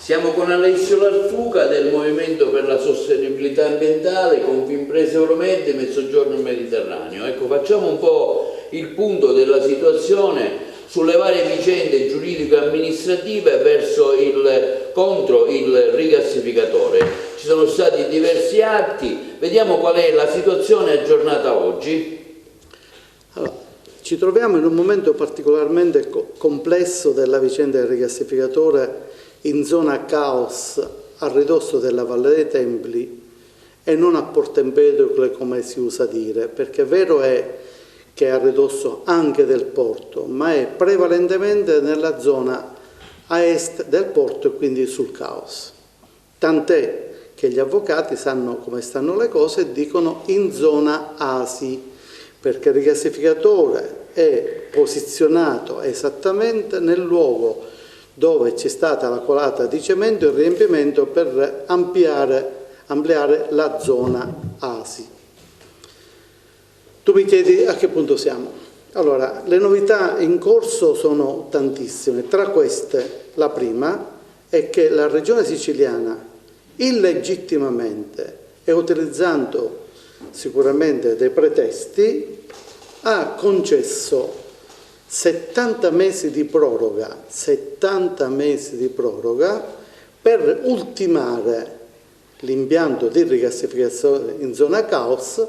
Siamo con Alessio Lattuca del Movimento per la Sostenibilità Ambientale, Confimprese Euromed e Mezzogiorno Mediterraneo. Ecco, facciamo un po' il punto della situazione sulle varie vicende giuridico-amministrative contro il rigassificatore. Ci sono stati diversi atti, vediamo qual è la situazione aggiornata oggi. Allora, ci troviamo in un momento particolarmente complesso della vicenda del rigassificatore in zona caos a ridosso della Valle dei Templi e non a Porto Empedocle come si usa dire, perché vero è che è a ridosso anche del porto, ma è prevalentemente nella zona a est del porto e quindi sul caos. Tant'è che gli avvocati sanno come stanno le cose e dicono in zona ASI, perché il rigassificatore è posizionato esattamente nel luogo dove c'è stata la colata di cemento e il riempimento per ampliare la zona ASI. Tu mi chiedi a che punto siamo. Allora, le novità in corso sono tantissime. Tra queste, la prima è che la Regione Siciliana illegittimamente e utilizzando sicuramente dei pretesti ha concesso 70 mesi di proroga per ultimare l'impianto di rigassificazione in zona caos.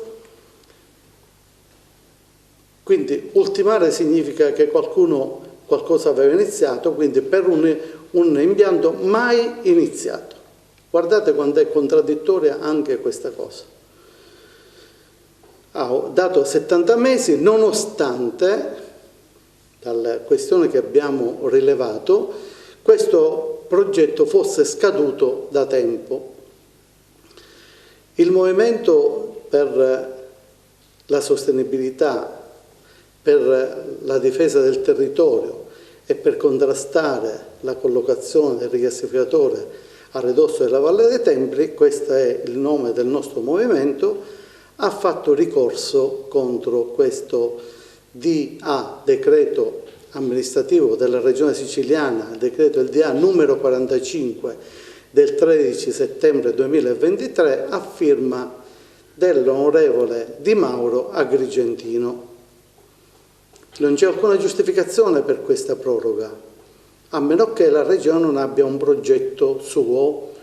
Quindi ultimare significa che qualcosa aveva iniziato, quindi per un impianto mai iniziato. Guardate quanto è contraddittoria anche questa cosa. Ha dato 70 mesi nonostante, dalla questione che abbiamo rilevato, questo progetto fosse scaduto da tempo. Il Movimento per la Sostenibilità, per la difesa del territorio e per contrastare la collocazione del rigassificatore a ridosso della Valle dei Templi, questo è il nome del nostro movimento, ha fatto ricorso contro questo decreto amministrativo della Regione Siciliana, decreto LDA numero 45 del 13 settembre 2023 a firma dell'onorevole Di Mauro Agrigentino. Non c'è alcuna giustificazione per questa proroga, a meno che la Regione non abbia un progetto suo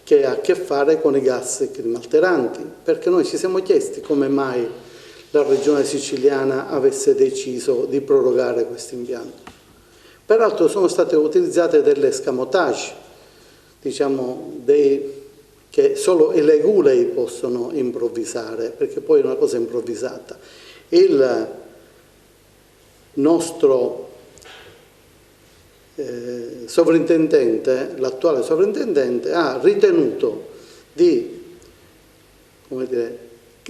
che ha a che fare con i gas climalteranti, perché noi ci siamo chiesti come mai la Regione Siciliana avesse deciso di prorogare questo impianto. Peraltro sono state utilizzate delle escamotage, diciamo, che solo i legulei possono improvvisare, perché poi è una cosa improvvisata. Il nostro sovrintendente, l'attuale sovrintendente, ha ritenuto di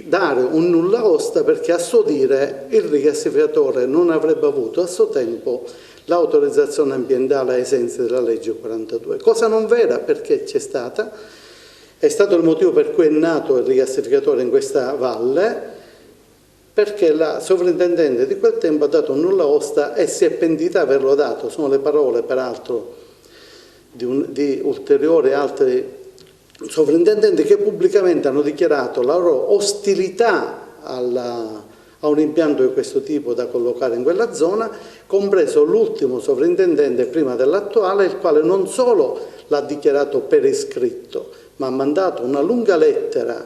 dare un nulla osta perché a suo dire il rigassificatore non avrebbe avuto a suo tempo l'autorizzazione ambientale ai sensi della legge 42. Cosa non vera, perché c'è stata, è stato il motivo per cui è nato il rigassificatore in questa valle, perché la sovrintendente di quel tempo ha dato un nulla osta e si è pentita di averlo dato. Sono le parole, peraltro, di ulteriori altri sovrintendenti che pubblicamente hanno dichiarato la loro ostilità a un impianto di questo tipo da collocare in quella zona, compreso l'ultimo sovrintendente prima dell'attuale, il quale non solo l'ha dichiarato per iscritto, ma ha mandato una lunga lettera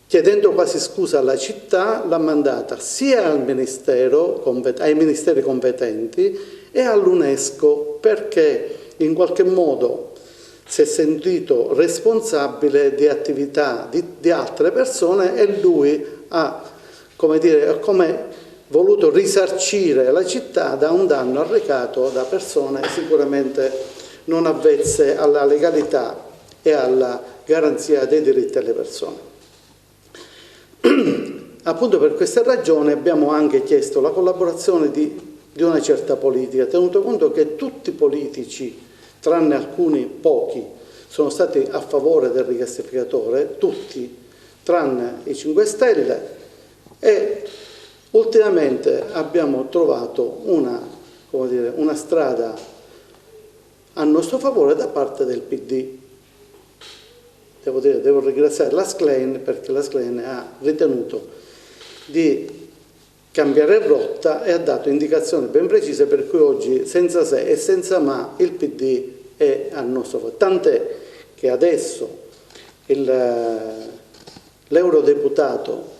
chiedendo quasi scusa alla città, l'ha mandata sia ai ministeri competenti e all'UNESCO, perché in qualche modo si è sentito responsabile di attività di altre persone e lui ha voluto risarcire la città da un danno arrecato da persone sicuramente non avvezze alla legalità e alla garanzia dei diritti delle persone. Appunto per queste ragioni abbiamo anche chiesto la collaborazione di una certa politica, tenuto conto che tutti i politici, tranne alcuni pochi, sono stati a favore del rigassificatore, tutti, tranne i 5 Stelle, e ultimamente abbiamo trovato una strada a nostro favore da parte del PD. Devo ringraziare la Schlein, perché la Schlein ha ritenuto di cambiare rotta e ha dato indicazioni ben precise, per cui oggi senza se e senza ma il PD è a nostro favore. Tant'è che adesso l'eurodeputato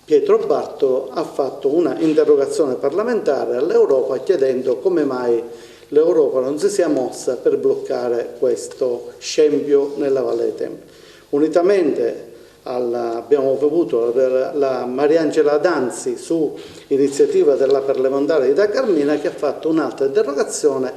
Pietro Bartolo ha fatto una interrogazione parlamentare all'Europa chiedendo come mai l'Europa non si sia mossa per bloccare questo scempio nella Valle dei Templi. Unitamente abbiamo avuto la Mariangela Danzi su iniziativa della parlamentare di Da Carmina, che ha fatto un'altra interrogazione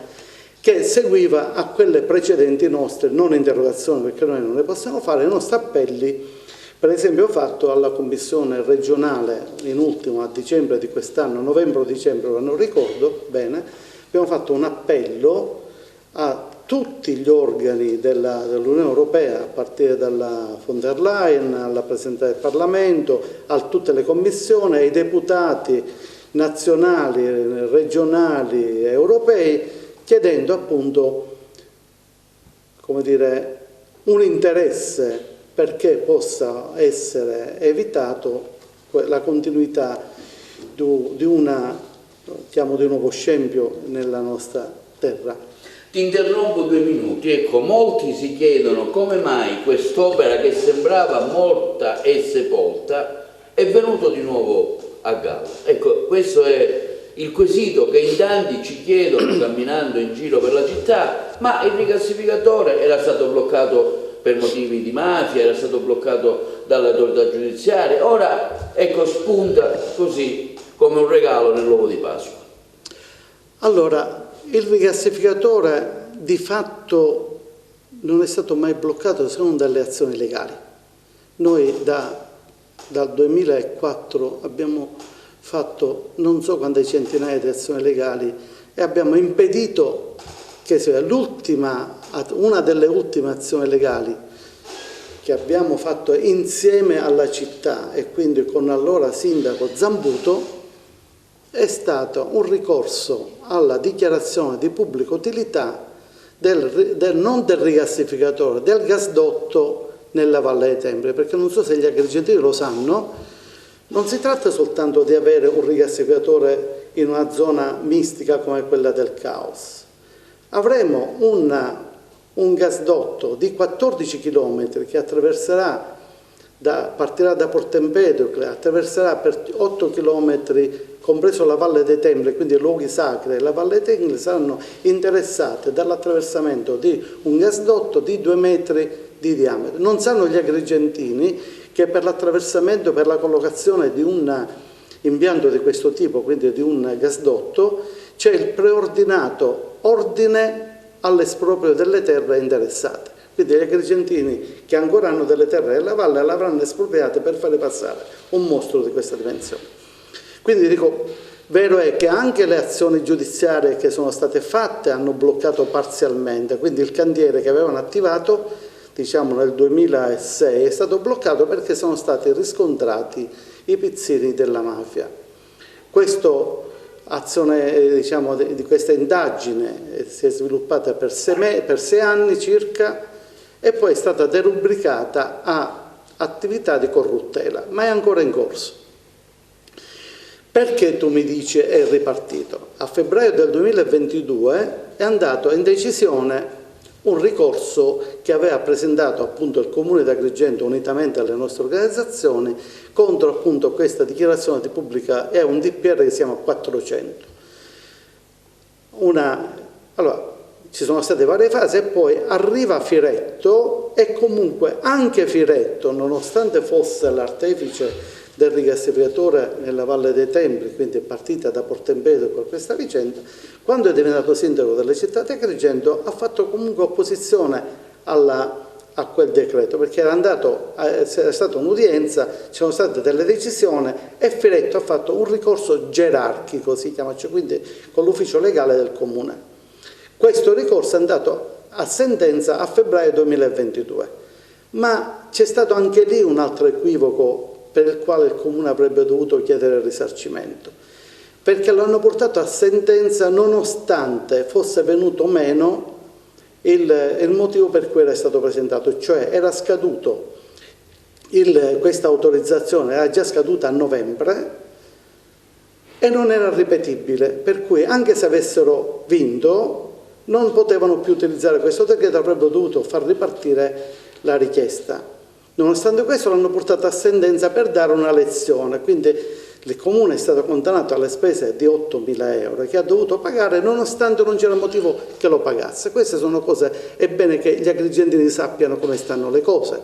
che seguiva a quelle precedenti nostre, non interrogazioni perché noi non le possiamo fare, i nostri appelli. Per esempio ho fatto alla Commissione regionale, in ultimo a dicembre di quest'anno, novembre o dicembre, non ricordo bene, abbiamo fatto un appello a tutti gli organi dell'Unione Europea, a partire dalla von der Leyen, alla Presidente del Parlamento, a tutte le commissioni, ai deputati nazionali, regionali, europei, chiedendo appunto, come dire, un interesse perché possa essere evitato la continuità di un nuovo scempio nella nostra terra. Ti interrompo 2 minuti. Ecco, molti si chiedono come mai quest'opera che sembrava morta e sepolta è venuto di nuovo a galla. Ecco, questo è il quesito che in tanti ci chiedono camminando in giro per la città, ma il rigassificatore era stato bloccato per motivi di mafia, era stato bloccato dall'autorità giudiziaria, ora ecco spunta così come un regalo nell'uovo di Pasqua. Allora, il rigassificatore di fatto non è stato mai bloccato se non dalle azioni legali. Noi dal 2004 abbiamo fatto non so quante centinaia di azioni legali e abbiamo impedito che sia una delle ultime azioni legali che abbiamo fatto insieme alla città e quindi con l'allora sindaco Zambuto è stato un ricorso alla dichiarazione di pubblica utilità non del rigassificatore, del gasdotto nella Valle dei Templi, perché non so se gli agrigentini lo sanno, non si tratta soltanto di avere un rigassificatore in una zona mistica come quella del Caos. Avremo un gasdotto di 14 km che partirà da Porto Empedocle, attraverserà per 8 km, compreso la Valle dei Templi, quindi i luoghi sacri e la Valle dei Templi saranno interessate dall'attraversamento di un gasdotto di 2 metri di diametro. Non sanno gli agrigentini che per l'attraversamento, per la collocazione di un impianto di questo tipo, quindi di un gasdotto, c'è il preordinato ordine all'esproprio delle terre interessate. Quindi gli agrigentini che ancora hanno delle terre nella valle l'avranno espropriate per fare passare un mostro di questa dimensione. Quindi dico, vero è che anche le azioni giudiziarie che sono state fatte hanno bloccato parzialmente, quindi il cantiere che avevano attivato, diciamo nel 2006, è stato bloccato perché sono stati riscontrati i pizzini della mafia. Questa azione, diciamo, di questa indagine si è sviluppata per 6 anni circa e poi è stata derubricata a attività di corruttela, ma è ancora in corso. Perché tu mi dici è ripartito? A febbraio del 2022 è andato in decisione un ricorso che aveva presentato appunto il Comune di Agrigento unitamente alle nostre organizzazioni contro appunto questa dichiarazione di pubblica, è un DPR che si chiama 400. Allora, ci sono state varie fasi e poi arriva Firetto e comunque anche Firetto, nonostante fosse l'artefice del rigassificatore nella Valle dei Templi, quindi è partita da Porto Empedocle con questa vicenda, quando è diventato sindaco della città di Agrigento ha fatto comunque opposizione a quel decreto, perché era stata un'udienza, ci sono state delle decisioni e Firetto ha fatto un ricorso gerarchico, si chiama, cioè quindi con l'ufficio legale del comune. Questo ricorso è andato a sentenza a febbraio 2022, ma c'è stato anche lì un altro equivoco per il quale il comune avrebbe dovuto chiedere il risarcimento, perché l'hanno portato a sentenza nonostante fosse venuto meno il motivo per cui era stato presentato, cioè era scaduto, questa autorizzazione era già scaduta a novembre e non era ripetibile, per cui anche se avessero vinto non potevano più utilizzare questo decreto, avrebbero dovuto far ripartire la richiesta. Nonostante questo l'hanno portata a sentenza per dare una lezione, quindi il Comune è stato condannato alle spese di 8.000 euro che ha dovuto pagare nonostante non c'era motivo che lo pagasse. Queste sono cose, è bene che gli agrigentini sappiano come stanno le cose,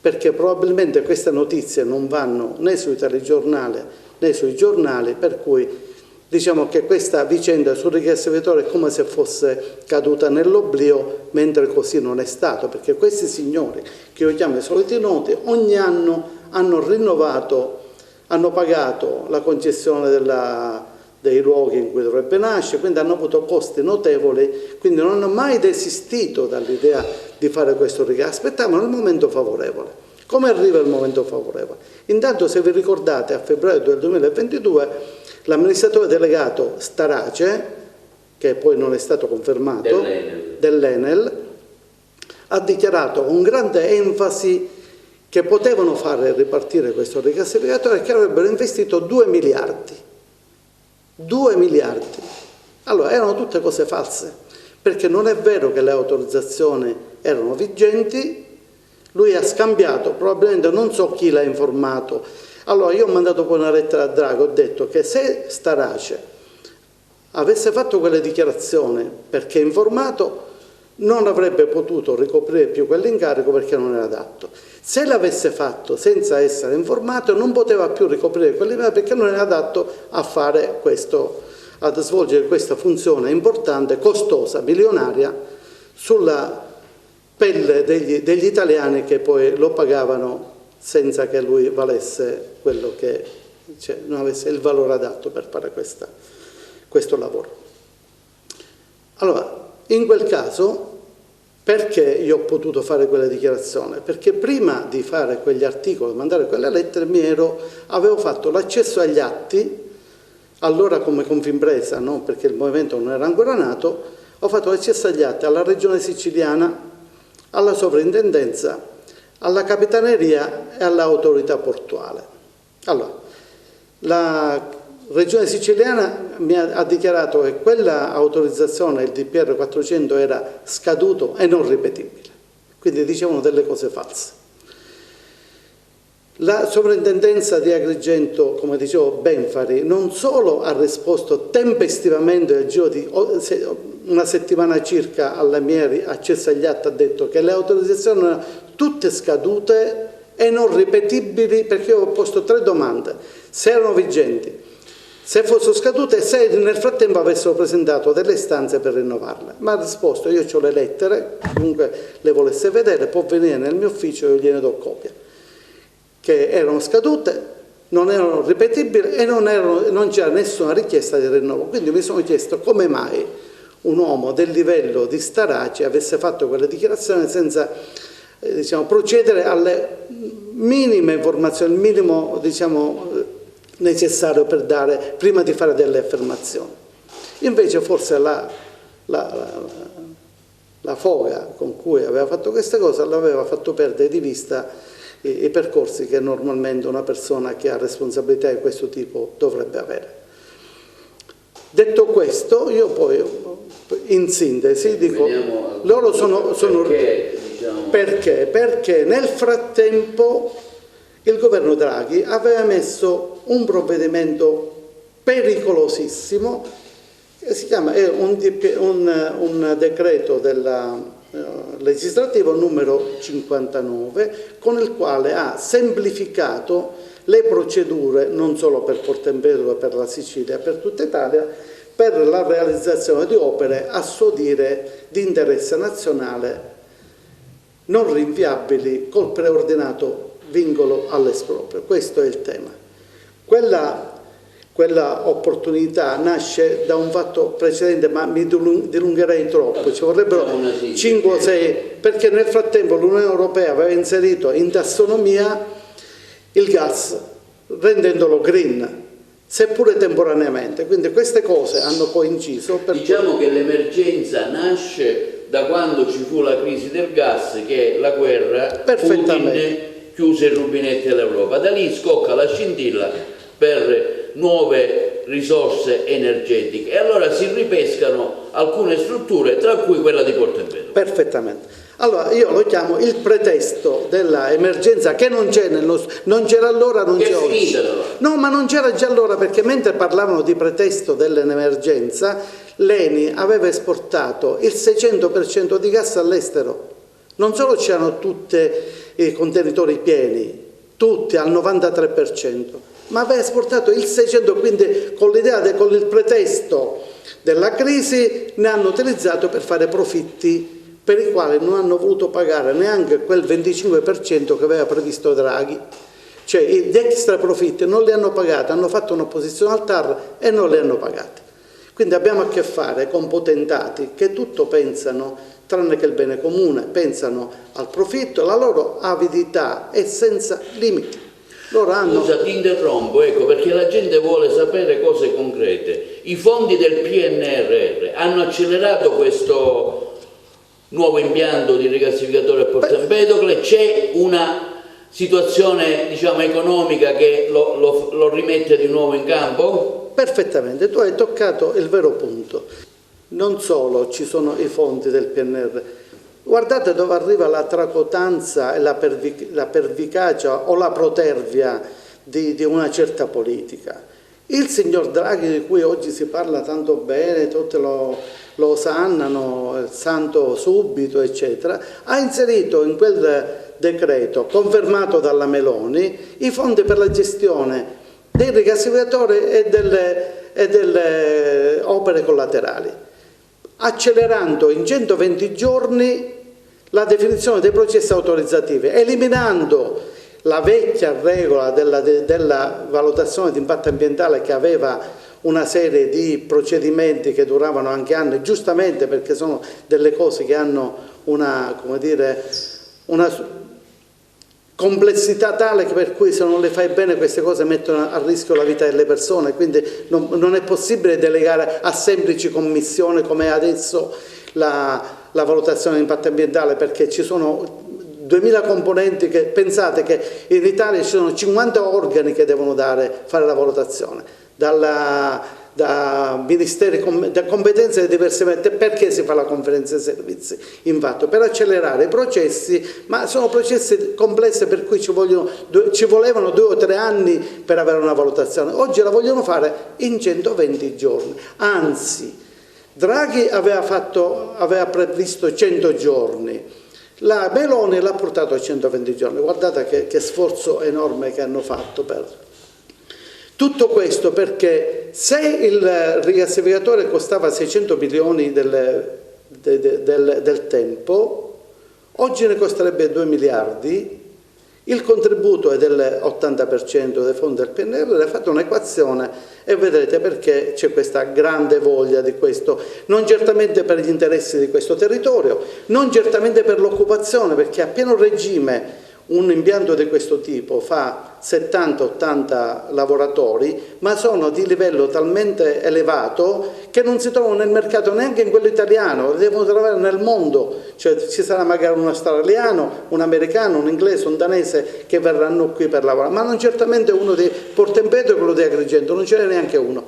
perché probabilmente queste notizie non vanno né sui telegiornali né sui giornali, per cui diciamo che questa vicenda sul rigassificatore è come se fosse caduta nell'oblio, mentre così non è stato, perché questi signori, che io chiamo i soliti noti, ogni anno hanno rinnovato, hanno pagato la concessione dei luoghi in cui dovrebbe nascere, quindi hanno avuto costi notevoli, quindi non hanno mai desistito dall'idea di fare questo rigas, aspettavano il momento favorevole. Come arriva il momento favorevole? Intanto, se vi ricordate, a febbraio del 2022 l'amministratore delegato Starace, che poi non è stato confermato, dell'Enel, ha dichiarato con grande enfasi che potevano fare ripartire questo rigassificatore e che avrebbero investito 2 miliardi. 2 miliardi. Allora, erano tutte cose false, perché non è vero che le autorizzazioni erano vigenti. Lui ha scambiato, probabilmente non so chi l'ha informato. Allora io ho mandato poi una lettera a Draghi, ho detto che se Starace avesse fatto quelle dichiarazioni perché informato, non avrebbe potuto ricoprire più quell'incarico perché non era adatto. Se l'avesse fatto senza essere informato, non poteva più ricoprire quell'incarico perché non era adatto a fare questo, ad svolgere questa funzione importante, costosa, milionaria, sulla pelle degli italiani che poi lo pagavano senza che lui valesse quello che, cioè, non avesse il valore adatto per fare questo lavoro. Allora, in quel caso, perché io ho potuto fare quella dichiarazione? Perché prima di fare quegli articoli, mandare quelle lettere, avevo fatto l'accesso agli atti, allora come Confimpresa, no? Perché il movimento non era ancora nato, ho fatto l'accesso agli atti alla Regione Siciliana, alla Sovrintendenza, alla Capitaneria e all'autorità portuale. Allora, la Regione Siciliana mi ha dichiarato che quella autorizzazione, il DPR 400, era scaduto e non ripetibile, quindi dicevano delle cose false. La Sovrintendenza di Agrigento, come dicevo, Benfari, non solo ha risposto tempestivamente al giro di una settimana circa alla mia accesso agli atti, ha detto che le autorizzazioni erano tutte scadute e non ripetibili, perché io ho posto 3 domande: se erano vigenti, se fossero scadute e se nel frattempo avessero presentato delle istanze per rinnovarle. Ma ha risposto: io ho le lettere, chiunque le volesse vedere può venire nel mio ufficio e io gliene do copia, che erano scadute, non erano ripetibili e non c'era nessuna richiesta di rinnovo. Quindi mi sono chiesto come mai un uomo del livello di Starace avesse fatto quelle dichiarazioni senza procedere alle minime informazioni, il minimo necessario per dare, prima di fare delle affermazioni. Invece forse la foga con cui aveva fatto queste cose l'aveva fatto perdere di vista i percorsi che normalmente una persona che ha responsabilità di questo tipo dovrebbe avere. Detto questo, io poi in sintesi dico, loro sono perché? Perché nel frattempo il governo Draghi aveva messo un provvedimento pericolosissimo che si chiama un decreto legislativo numero 59, con il quale ha semplificato le procedure non solo per Porto Empedocle, per la Sicilia, per tutta Italia, per la realizzazione di opere a suo dire di interesse nazionale non rinviabili col preordinato vincolo all'esproprio. Questo è il tema. Quella opportunità nasce da un fatto precedente, ma mi dilungherei troppo, ci vorrebbero 5 o 6, perché nel frattempo l'Unione Europea aveva inserito in tassonomia il gas, rendendolo green, seppure temporaneamente. Quindi queste cose hanno poi inciso. Diciamo che l'emergenza nasce da quando ci fu la crisi del gas che la guerra, Putin chiuse i rubinetti all'Europa. Da lì scocca la scintilla per nuove risorse energetiche e allora si ripescano alcune strutture, tra cui quella di Porto Empedocle. Perfettamente. Allora io lo chiamo il pretesto dell'emergenza che non c'è non c'era allora, non c'è oggi. No, ma non c'era già allora, perché mentre parlavano di pretesto dell'emergenza, l'ENI aveva esportato il 600% di gas all'estero. Non solo c'erano tutti i contenitori pieni, tutti al 93%, ma aveva esportato il 600%, quindi con l'idea, con il pretesto della crisi, ne hanno utilizzato per fare profitti per i quali non hanno voluto pagare neanche quel 25% che aveva previsto Draghi. Cioè gli extra profitti non li hanno pagati, hanno fatto un'opposizione al TAR e non li hanno pagati. Quindi abbiamo a che fare con potentati che tutto pensano, tranne che il bene comune, pensano al profitto, la loro avidità è senza limiti. Scusa, ti interrompo, ecco, perché la gente vuole sapere cose concrete. I fondi del PNRR hanno accelerato questo nuovo impianto di rigassificatore a Porto Empedocle? C'è una situazione, diciamo, economica che lo rimette di nuovo in campo? Perfettamente, tu hai toccato il vero punto. Non solo ci sono i fondi del PNRR, guardate dove arriva la tracotanza e la pervicacia o la protervia di una certa politica. Il signor Draghi, di cui oggi si parla tanto bene, tutti lo osannano, il santo subito, eccetera, ha inserito in quel decreto, confermato dalla Meloni, i fondi per la gestione dei rigassificatori e delle opere collaterali, accelerando in 120 giorni la definizione dei processi autorizzativi, eliminando la vecchia regola della valutazione di impatto ambientale che aveva una serie di procedimenti che duravano anche anni, giustamente perché sono delle cose che hanno una, come dire, una complessità tale che per cui se non le fai bene queste cose mettono a rischio la vita delle persone, quindi non è possibile delegare a semplici commissioni come adesso la valutazione di impatto ambientale, perché ci sono 2000 componenti che, pensate che in Italia ci sono 50 organi che devono fare la valutazione, da ministeri, da competenze diversamente. Perché si fa la conferenza dei servizi? Infatti per accelerare i processi, ma sono processi complessi per cui ci volevano 2 o 3 anni per avere una valutazione. Oggi la vogliono fare in 120 giorni, anzi Draghi aveva previsto 100 giorni, la Meloni l'ha portato a 120 giorni. Guardate che sforzo enorme che hanno fatto per tutto questo, perché se il rigassificatore costava 600 milioni del tempo, oggi ne costerebbe 2 miliardi, il contributo è dell'80% dei fondi del PNRR. Ha fatto un'equazione e vedrete perché c'è questa grande voglia di questo, non certamente per gli interessi di questo territorio, non certamente per l'occupazione, perché a pieno regime un impianto di questo tipo fa 70-80 lavoratori, ma sono di livello talmente elevato che non si trovano nel mercato neanche in quello italiano, li devono trovare nel mondo, cioè ci sarà magari un australiano, un americano, un inglese, un danese che verranno qui per lavorare, ma non certamente uno di Porto Empedocle, quello di Agrigento, non ce n'è neanche uno.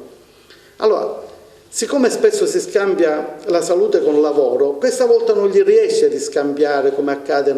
Allora, siccome spesso si scambia la salute con il lavoro, questa volta non gli riesce a riscambiare come accade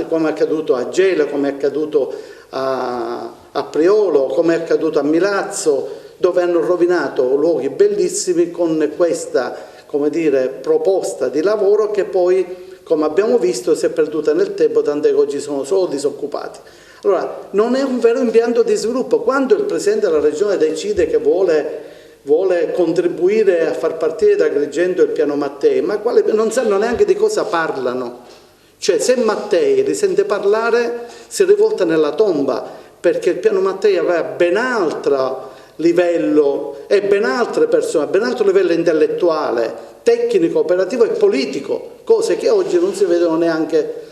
come è accaduto a Gela, come è accaduto a Priolo, come è accaduto a Milazzo, dove hanno rovinato luoghi bellissimi con questa, come dire, proposta di lavoro che poi, come abbiamo visto, si è perduta nel tempo, tant'è che oggi sono solo disoccupati. Allora, non è un vero impianto di sviluppo. Quando il Presidente della Regione decide che vuole contribuire a far partire da Agrigento il piano Mattei, ma non sanno neanche di cosa parlano. Cioè, se Mattei li sente parlare si rivolta nella tomba, perché il piano Mattei aveva ben altro livello e ben altre persone, ben altro livello intellettuale, tecnico, operativo e politico, cose che oggi non si vedono neanche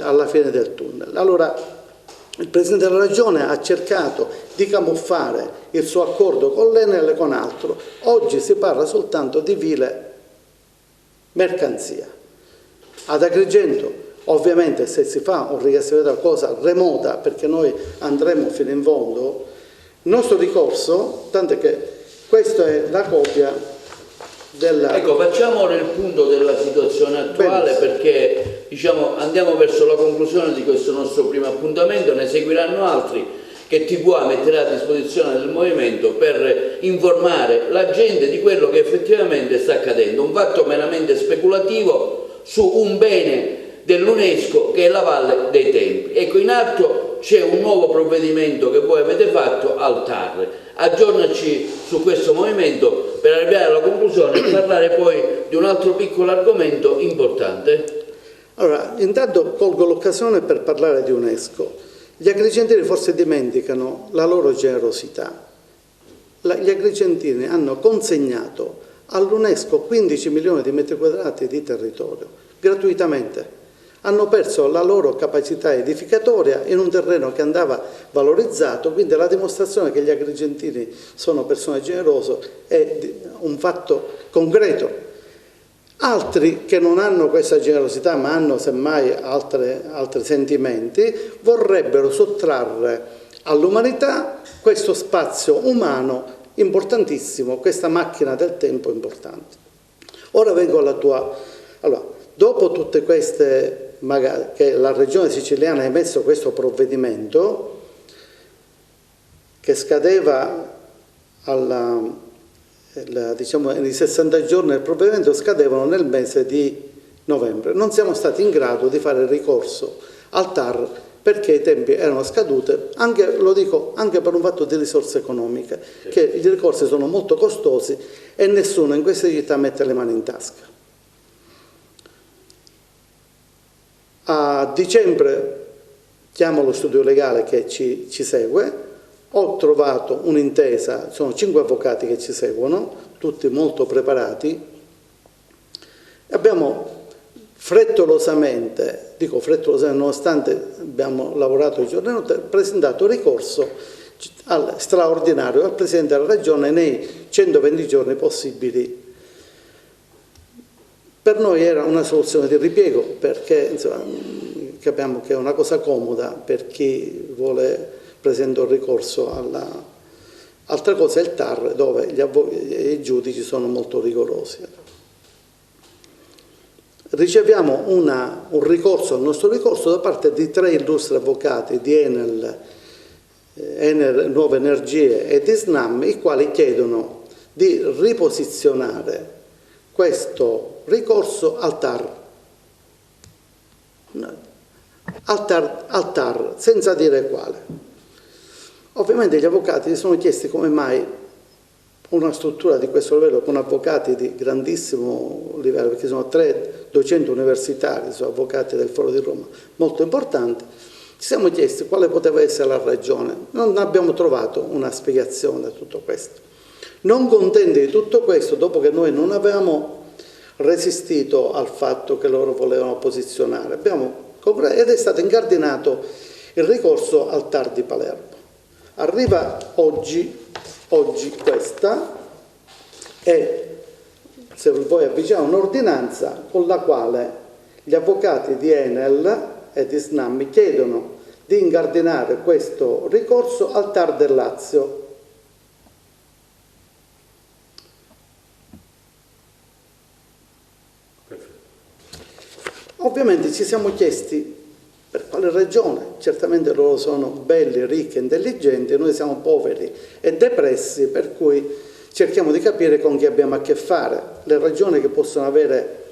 alla fine del tunnel. Allora, il Presidente della Regione ha cercato di camuffare il suo accordo con l'Enel e con altro. Oggi si parla soltanto di vile mercanzia. Ad Agrigento, ovviamente, se si fa un rigassificatore, cosa remota, perché noi andremo fino in fondo, il nostro ricorso, tanto che questa è la copia della... Ecco, facciamo nel punto della situazione attuale. Benissimo. Perché diciamo, andiamo verso la conclusione di questo nostro primo appuntamento, ne seguiranno altri che TVA metterà a disposizione del movimento per informare la gente di quello che effettivamente sta accadendo, un fatto meramente speculativo su un bene dell'UNESCO che è la Valle dei Templi. Ecco, in atto c'è un nuovo provvedimento che voi avete fatto al TAR. Aggiornaci su questo movimento per arrivare alla conclusione e parlare poi di un altro piccolo argomento importante. Allora, intanto colgo l'occasione per parlare di UNESCO. Gli agrigentini forse dimenticano la loro generosità. Gli agrigentini hanno consegnato all'UNESCO 15 milioni di metri quadrati di territorio, gratuitamente. Hanno perso la loro capacità edificatoria in un terreno che andava valorizzato, quindi la dimostrazione che gli agrigentini sono persone generose è un fatto concreto. Altri che non hanno questa generosità ma hanno semmai altri sentimenti vorrebbero sottrarre all'umanità questo spazio umano importantissimo, questa macchina del tempo importante. Ora vengo alla tua... Allora, dopo tutte queste, magari, che la regione siciliana ha emesso questo provvedimento che scadeva diciamo, i 60 giorni del provvedimento scadevano nel mese di novembre. Non siamo stati in grado di fare ricorso al TAR perché i tempi erano scaduti, anche, lo dico, anche per un fatto di risorse economiche, che i ricorsi sono molto costosi e nessuno in queste città mette le mani in tasca. A dicembre chiamo lo studio legale che ci segue, ho trovato un'intesa, sono 5 avvocati che ci seguono, tutti molto preparati, e abbiamo frettolosamente, nonostante abbiamo lavorato i giorni e notte, presentato ricorso straordinario al Presidente della Regione nei 120 giorni possibili. Per noi era una soluzione di ripiego, perché insomma, capiamo che è una cosa comoda per chi vuole presentare un ricorso alla... Altra cosa è il TAR, dove i giudici sono molto rigorosi. Riceviamo un ricorso al nostro ricorso da parte di 3 illustri avvocati di Enel Nuove Energie e di SNAM, i quali chiedono di riposizionare questo ricorso al TAR. Al TAR, senza dire quale. Ovviamente gli avvocati si sono chiesti come mai una struttura di questo livello con avvocati di grandissimo livello, perché sono 3 docenti universitari, sono avvocati del Foro di Roma, molto importanti. Ci siamo chiesti quale poteva essere la ragione, non abbiamo trovato una spiegazione a tutto questo. Non contenti di tutto questo, dopo che noi non avevamo resistito al fatto che loro volevano posizionare, ed è stato incardinato il ricorso al TAR di Palermo. Arriva oggi questa, e se voi avvicinate un'ordinanza con la quale gli avvocati di Enel e di SNAM chiedono di incardinare questo ricorso al TAR del Lazio. Ovviamente ci siamo chiesti per quale ragione. Certamente loro sono belli, ricchi, intelligenti, noi siamo poveri e depressi, per cui cerchiamo di capire con chi abbiamo a che fare, le ragioni che possono avere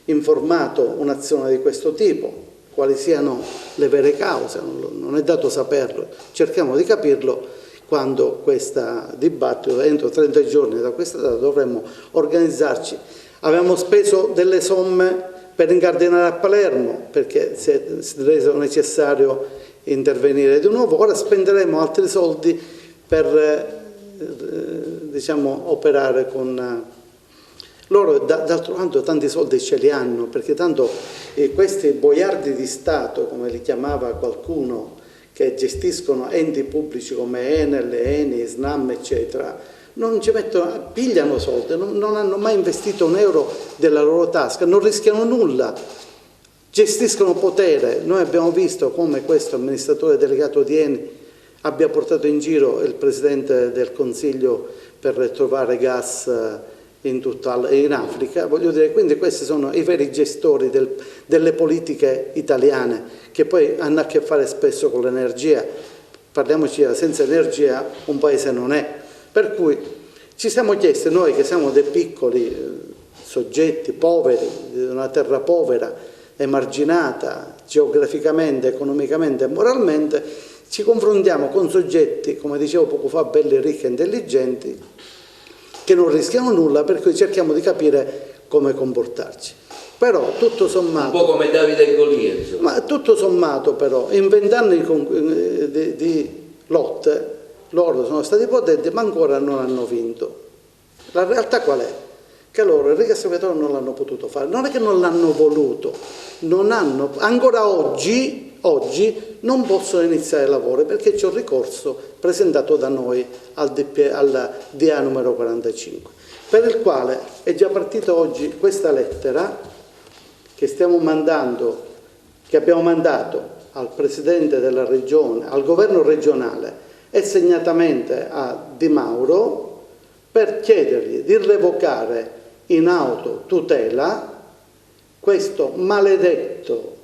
informato un'azione di questo tipo, quali siano le vere cause, non è dato saperlo, cerchiamo di capirlo quando questo dibattito, entro 30 giorni da questa data, dovremmo organizzarci. Avevamo speso delle somme per incardinare a Palermo, perché si è reso necessario intervenire di nuovo. Ora spenderemo altri soldi per diciamo, operare con loro. D'altro canto tanti soldi ce li hanno, perché tanto questi boiardi di Stato, come li chiamava qualcuno, che gestiscono enti pubblici come Enel, Eni, SNAM, eccetera, non ci mettono, pigliano soldi, non hanno mai investito un euro della loro tasca, non rischiano nulla, gestiscono potere. Noi abbiamo visto come questo amministratore delegato di Eni abbia portato in giro il Presidente del Consiglio per trovare gas in Africa, voglio dire, quindi questi sono i veri gestori delle politiche italiane, che poi hanno a che fare spesso con l'energia. Parliamoci, senza energia un paese non è. Per cui ci siamo chiesti, noi che siamo dei piccoli soggetti poveri, di una terra povera, emarginata geograficamente, economicamente e moralmente, ci confrontiamo con soggetti, come dicevo poco fa, belli, ricchi e intelligenti, che non rischiamo nulla, per cui cerchiamo di capire come comportarci. Però tutto sommato... Un po' come Davide e Golia, insomma. Ma tutto sommato però, in 20 anni di lotte, loro sono stati potenti ma ancora non hanno vinto. La realtà qual è? Che loro il rigassificatore non l'hanno potuto fare, non è che non l'hanno voluto, non hanno, ancora oggi non possono iniziare i lavori perché c'è un ricorso presentato da noi al DA numero 45, per il quale è già partita oggi questa lettera che stiamo mandando, che abbiamo mandato al Presidente della Regione, al Governo regionale e segnatamente a Di Mauro, per chiedergli di revocare in autotutela questo maledetto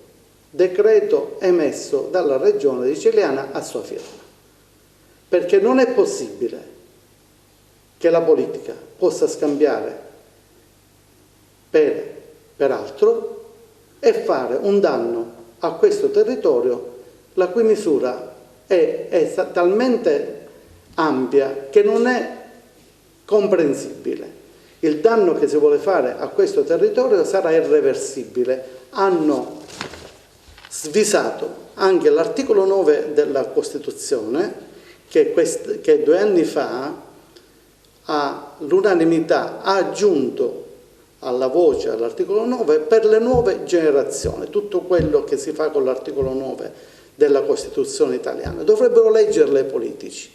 decreto emesso dalla Regione siciliana a sua firma. Perché non è possibile che la politica possa scambiare per altro e fare un danno a questo territorio la cui misura è talmente ampia che non è comprensibile. Il danno che si vuole fare a questo territorio sarà irreversibile. Hanno svisato anche l'articolo 9 della Costituzione che 2 anni fa all'unanimità ha aggiunto alla voce all'articolo 9 per le nuove generazioni, tutto quello che si fa con l'articolo 9 della Costituzione italiana. Dovrebbero leggerle i politici,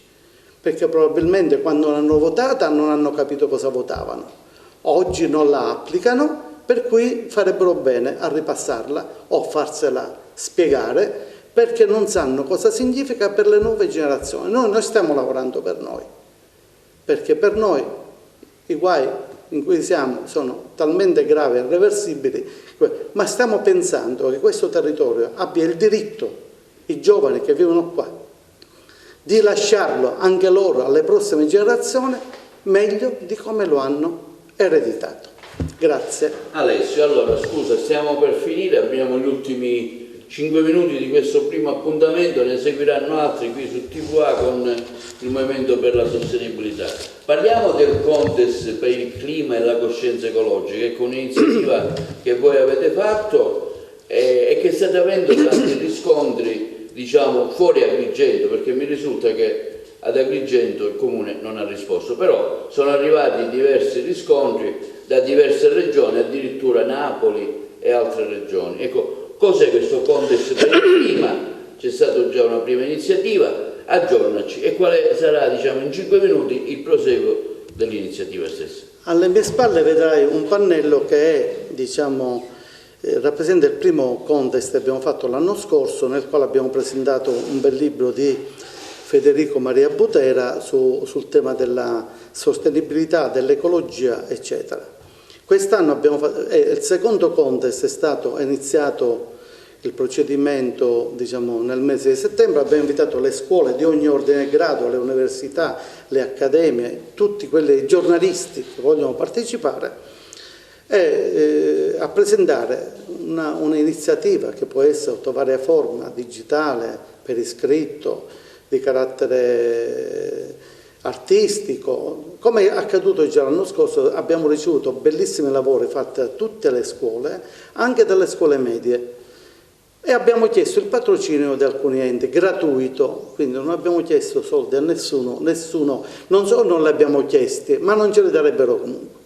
perché probabilmente quando l'hanno votata non hanno capito cosa votavano. Oggi non la applicano, per cui farebbero bene a ripassarla o farsela spiegare, perché non sanno cosa significa per le nuove generazioni. Noi stiamo lavorando per noi, perché per noi i guai in cui siamo sono talmente gravi e irreversibili, ma stiamo pensando che questo territorio abbia il diritto, i giovani che vivono qua, di lasciarlo anche loro alle prossime generazioni meglio di come lo hanno ereditato. Grazie. Alessio, allora scusa, stiamo per finire, abbiamo gli ultimi 5 minuti di questo primo appuntamento, ne seguiranno altri qui su TVA con il Movimento per la Sostenibilità. Parliamo del Contest per il clima e la coscienza ecologica, ecco, un'iniziativa che voi avete fatto e che state avendo tanti riscontri, diciamo, fuori Agrigento, perché mi risulta che ad Agrigento il Comune non ha risposto, però sono arrivati diversi riscontri da diverse regioni, addirittura Napoli e altre regioni. Ecco, cos'è questo Contest per il clima? C'è stata già una prima iniziativa, aggiornaci, e quale sarà, diciamo, in 5 minuti il proseguo dell'iniziativa stessa? Alle mie spalle vedrai un pannello che è, diciamo, rappresenta il primo contest che abbiamo fatto l'anno scorso, nel quale abbiamo presentato un bel libro di Federico Maria Butera sul tema della sostenibilità, dell'ecologia, eccetera. Quest'anno abbiamo fatto, il secondo contest è iniziato il procedimento, diciamo, nel mese di settembre. Abbiamo invitato le scuole di ogni ordine e grado, le università, le accademie, tutti quelli giornalisti che vogliono partecipare a presentare un'iniziativa che può essere sotto varia forma, digitale, per iscritto, di carattere artistico. Come è accaduto già l'anno scorso, abbiamo ricevuto bellissimi lavori fatti da tutte le scuole, anche dalle scuole medie, e abbiamo chiesto il patrocinio di alcuni enti, gratuito, quindi non abbiamo chiesto soldi a nessuno, non solo non li abbiamo chiesti, ma non ce li darebbero comunque.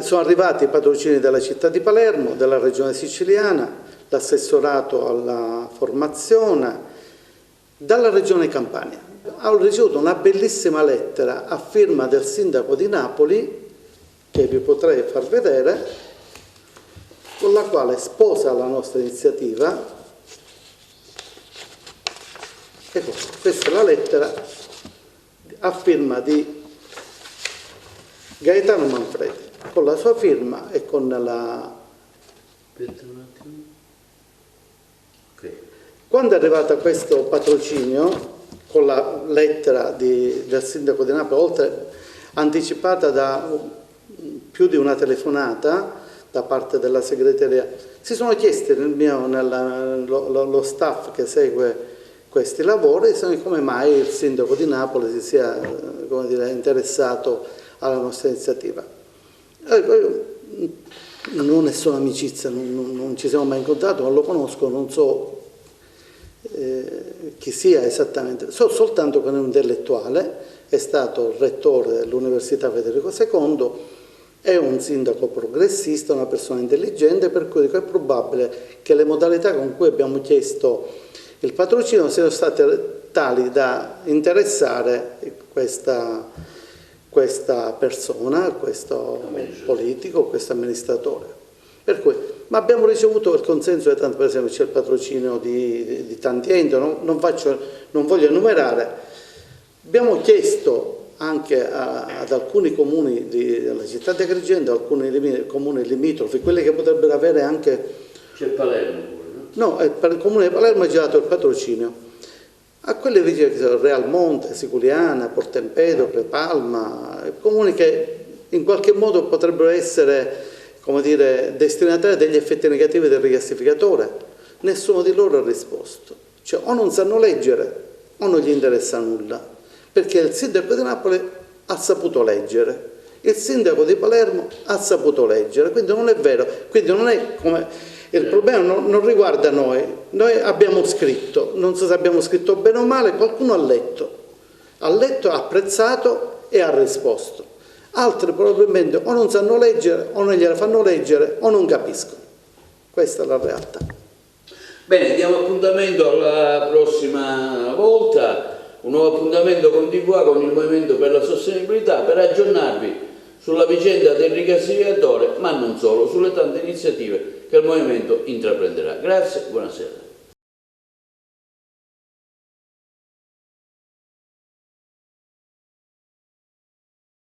Sono arrivati i patrocini della città di Palermo, della regione siciliana, l'assessorato alla formazione, dalla regione Campania. ho ricevuto una bellissima lettera a firma del sindaco di Napoli, che vi potrei far vedere, con la quale sposa la nostra iniziativa. Ecco, questa è la lettera a firma di Gaetano Manfredi, con la sua firma e con la... Aspetta un attimo. Ok. Quando è arrivato questo patrocinio, con la lettera del sindaco di Napoli, oltre anticipata da più di una telefonata da parte della segreteria, si sono chiesti lo staff che segue questi lavori, come mai il sindaco di Napoli si sia, come dire, interessato alla nostra iniziativa. Non è solo amicizia, non ci siamo mai incontrati, non lo conosco, non so chi sia esattamente, so soltanto che è un intellettuale, è stato rettore dell'Università Federico II, è un sindaco progressista, una persona intelligente, per cui dico, è probabile che le modalità con cui abbiamo chiesto il patrocinio siano state tali da interessare questa persona, questo politico, questo amministratore. Per cui, ma abbiamo ricevuto il consenso di tanti, per esempio c'è il patrocinio di tanti enti, non voglio enumerare. Abbiamo chiesto anche ad alcuni comuni della città di Agrigento, alcuni comuni limitrofi, quelli che potrebbero avere anche... C'è Palermo pure, no? No, per il comune di Palermo è già dato il patrocinio. A quelli vicini, Realmonte, Siculiana, Porto Empedocle, Palma, comuni che in qualche modo potrebbero essere, come dire, destinatari degli effetti negativi del rigassificatore. Nessuno di loro ha risposto. Cioè, o non sanno leggere o non gli interessa nulla. Perché il sindaco di Napoli ha saputo leggere, il sindaco di Palermo ha saputo leggere, quindi non è vero, quindi non è come... Il problema non riguarda noi abbiamo scritto, non so se abbiamo scritto bene o male, qualcuno ha letto, ha apprezzato e ha risposto. Altri probabilmente o non sanno leggere, o non gliela fanno leggere, o non capiscono. Questa è la realtà. Bene, diamo appuntamento alla prossima volta, un nuovo appuntamento con TV con il Movimento per la Sostenibilità, per aggiornarvi sulla vicenda del rigassificatore, ma non solo, sulle tante iniziative che il Movimento intraprenderà. Grazie, buonasera.